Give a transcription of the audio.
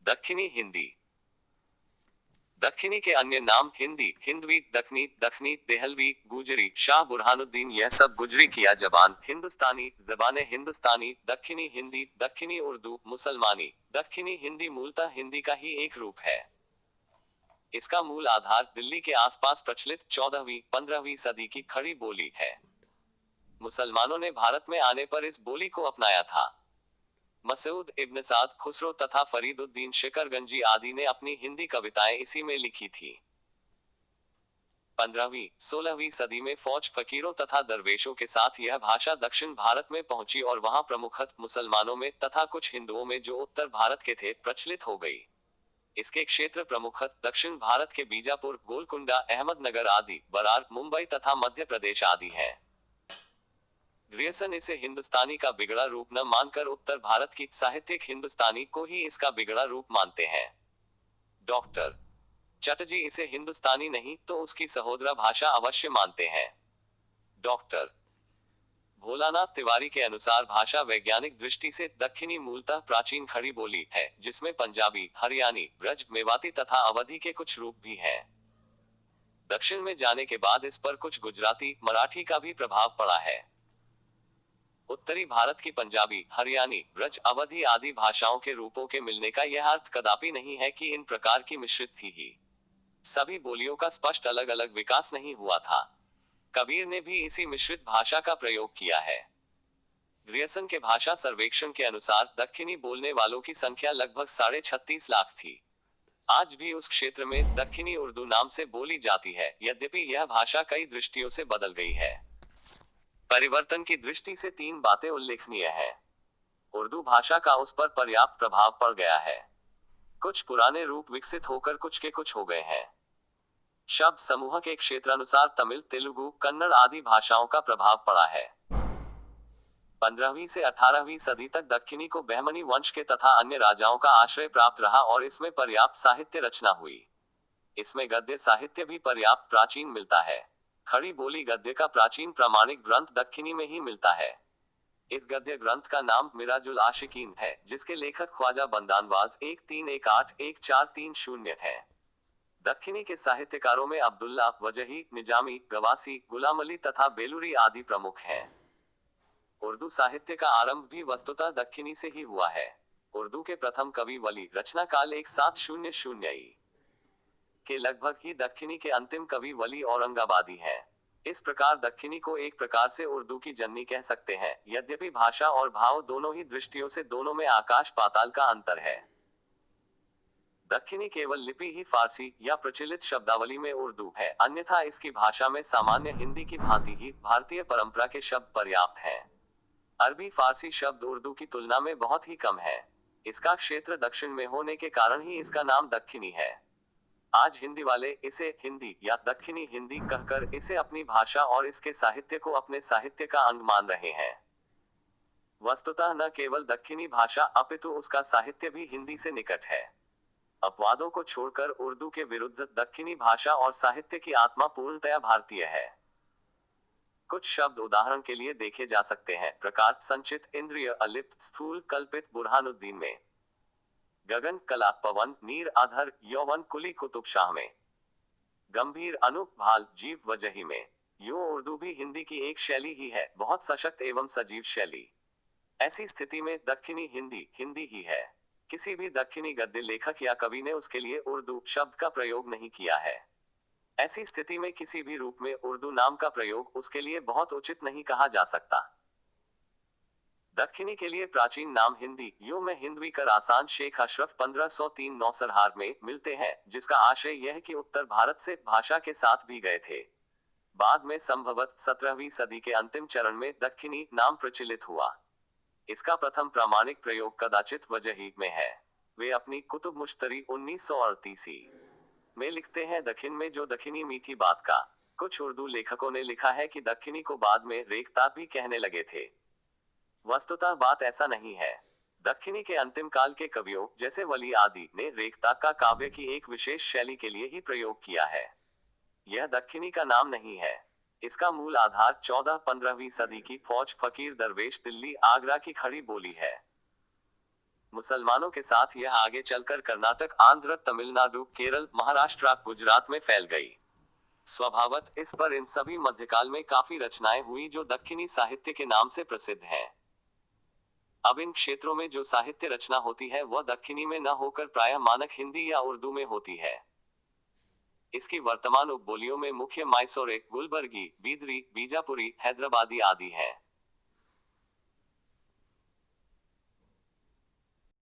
दक्षिणी हिंदी। दक्षिणी के अन्य नाम हिंदी, हिंदवी, दखनी, दखनी, देहलवी, गुजरी, शाह बुरहानुद्दीन, यह सब गुजरी की या जबान, हिंदुस्तानी, जबान हिंदुस्तानी, दक्षिणी हिंदी, दक्षिणी उर्दू, मुसलमानी। दक्षिणी हिंदी मूलतः हिंदी का ही एक रूप है। इसका मूल आधार दिल्ली के आसपास प्रचलित 14वीं-15वीं सदी की खड़ी बोली है। मुसलमानों ने भारत में आने पर इस बोली को अपनाया था। मसूद इब्न साद, खुसरो तथा फरीदुद्दीन शिकरगंजी आदि ने अपनी हिंदी कविताएं इसी में लिखी थी। 15वीं-16वीं सदी में फौज, फकीरों तथा दरवेशों के साथ यह भाषा दक्षिण भारत में पहुंची और वहां प्रमुखतः मुसलमानों में तथा कुछ हिंदुओं में जो उत्तर भारत के थे प्रचलित हो गई। इसके क्षेत्र प्रमुखतः दक्षिण भारत के बीजापुर, गोलकुंडा, अहमदनगर आदि, बरार, मुंबई तथा मध्य प्रदेश आदि हैं। ग्रियर्सन इसे हिंदुस्तानी का बिगड़ा रूप न मानकर उत्तर भारत की साहित्यिक हिंदुस्तानी को ही इसका बिगड़ा रूप मानते हैं। डॉक्टर चटर्जी इसे हिंदुस्तानी नहीं तो उसकी सहोदरा भाषा अवश्य मानते हैं। डॉक्टर भोलानाथ तिवारी के अनुसार भाषा वैज्ञानिक दृष्टि से दक्षिणी मूलतः प्राचीन खड़ी बोली है, जिसमें पंजाबी, हरियाणी, ब्रज, मेवाती तथा अवधी के कुछ रूप भी हैं। दक्षिण में जाने के बाद इस पर कुछ गुजराती, मराठी का भी प्रभाव पड़ा है। उत्तरी भारत की पंजाबी, हरियाणी, ब्रज, अवधी आदि भाषाओं के रूपों के मिलने का यह अर्थ कदापि नहीं है कि इन प्रकार की मिश्रित थी ही। सभी बोलियों का स्पष्ट अलग अलग विकास नहीं हुआ था। कबीर ने भी इसी मिश्रित भाषा का प्रयोग किया है। ग्रियर्सन के भाषा सर्वेक्षण के अनुसार दक्षिणी बोलने वालों की संख्या लगभग 36.5 लाख थी। आज भी उस क्षेत्र में दक्षिणी उर्दू नाम से बोली जाती है, यद्यपि यह भाषा कई दृष्टियों से बदल गई है। परिवर्तन की दृष्टि से 3 बातें उल्लेखनीय हैं। उर्दू भाषा का उस पर पर्याप्त प्रभाव पड़ गया है। कुछ पुराने रूप विकसित होकर कुछ के कुछ हो गए हैं। शब्द समूह के क्षेत्रानुसार तमिल, तेलुगु, कन्नड़ आदि भाषाओं का प्रभाव पड़ा है। 15वीं से 18वीं सदी तक दक्षिणी को बहमनी वंश के तथा अन्य राजाओं का आश्रय प्राप्त रहा और इसमें पर्याप्त साहित्य रचना हुई। इसमें गद्य साहित्य भी पर्याप्त प्राचीन मिलता है। खड़ी बोली गद्य का प्राचीन प्रामाणिक ग्रंथ दक्षिणी में ही मिलता है। इस गद्य ग्रंथ का नाम मिराजुल आशिकीन है, जिसके लेखक ख्वाजा बंदानवाज 1318-1430 है। दक्षिणी के साहित्यकारों में अब्दुल्ला, वजही, निजामी, गवासी, गुलाम अली तथा बेलूरी आदि प्रमुख हैं। उर्दू साहित्य का आरंभ भी वस्तुतः दक्षिणी से ही हुआ है। उर्दू के प्रथम कवि वली रचना काल 1700 ई के लगभग ही दक्षिणी के अंतिम कवि वली औरंगाबादी हैं। इस प्रकार दक्षिणी को एक प्रकार से उर्दू की जननी कह सकते हैं, यद्यपि भाषा और भाव दोनों ही दृष्टियों से दोनों में आकाश पाताल का अंतर है। दक्षिणी केवल लिपि ही फारसी या प्रचलित शब्दावली में उर्दू है, अन्यथा इसकी भाषा में सामान्य हिंदी की भांति ही भारतीय परंपरा के शब्द पर्याप्त हैं। अरबी फारसी शब्द उर्दू की तुलना में बहुत ही कम है। इसका क्षेत्र दक्षिण में होने के कारण ही इसका नाम दक्षिणी है। आज हिंदी वाले इसे हिंदी या दक्षिणी हिंदी कहकर इसे अपनी भाषा और इसके साहित्य को अपने साहित्य का अंग मान रहे हैं। वस्तुतः न केवल दक्षिणी भाषा अपितु उसका साहित्य भी हिंदी से निकट है। अपवादों को छोड़कर उर्दू के विरुद्ध दक्षिणी भाषा और साहित्य की आत्मा पूर्णतया भारतीय है। कुछ शब्द उदाहरण के लिए देखे जा सकते हैं। प्रकार, संचित, इंद्रिय, अलिप्त, स्थूल, कल्पित, बुरहानुद्दीन में। गगन, कला, पवन, नीर, आधर, यौवन, कुली, कुतुब शाह में। गंभीर, अनूप, भाल, जीव, वजही में। यूं उर्दू भी हिंदी की एक शैली ही है, बहुत सशक्त एवं सजीव शैली। ऐसी स्थिति में दक्षिणी हिंदी हिंदी ही है। किसी भी दक्षिणी गद्य लेखक या कवि ने उसके लिए उर्दू शब्द का प्रयोग नहीं किया है। ऐसी स्थिति में किसी भी रूप में उर्दू नाम का प्रयोग उसके लिए बहुत उचित नहीं कहा जा सकता। दक्षिणी के लिए प्राचीन नाम हिंदी यूं में हिंदवी कर आसान शेख अशरफ 1503 नौसरहार में मिलते हैं, जिसका आशय यह कि उत्तर भारत से भाषा के साथ भी गए थे। बाद में संभवतः 17वीं सदी के अंतिम चरण में दक्षिणी नाम प्रचलित हुआ। इसका प्रथम प्रामाणिक प्रयोग कदाचित वजही में है। वे अपनी कुतुब मुश्तरी 1938 में लिखते हैं, दक्षिण में जो दक्षिणी मीठी बात का। कुछ उर्दू लेखकों ने लिखा है कि दक्षिणी को बाद में रेखता भी कहने लगे थे। वस्तुतः बात ऐसा नहीं है। दक्षिणी के अंतिम काल के कवियों जैसे वली आदि ने रेखता का काव्य की एक विशेष शैली के लिए ही प्रयोग किया है। यह दक्षिणी का नाम नहीं है। इसका मूल आधार 14-15वीं सदी की फौज, फकीर, दरवेश, दिल्ली, आगरा की खड़ी बोली है। मुसलमानों के साथ यह आगे चलकर कर्नाटक, आंध्र, तमिलनाडु, केरल, महाराष्ट्र, गुजरात में फैल गई। स्वभावत इस पर इन सभी मध्यकाल में काफी रचनाएं हुई जो दक्षिणी साहित्य के नाम से प्रसिद्ध हैं। अब इन क्षेत्रों में जो साहित्य रचना होती है वह दक्षिणी में न होकर प्रायः मानक हिंदी या उर्दू में होती है। इसकी वर्तमान उपबोलियों में मुख्य माइसोरे, गुलबर्गी, बीदरी, बीजापुरी, हैदराबादी आदि हैं।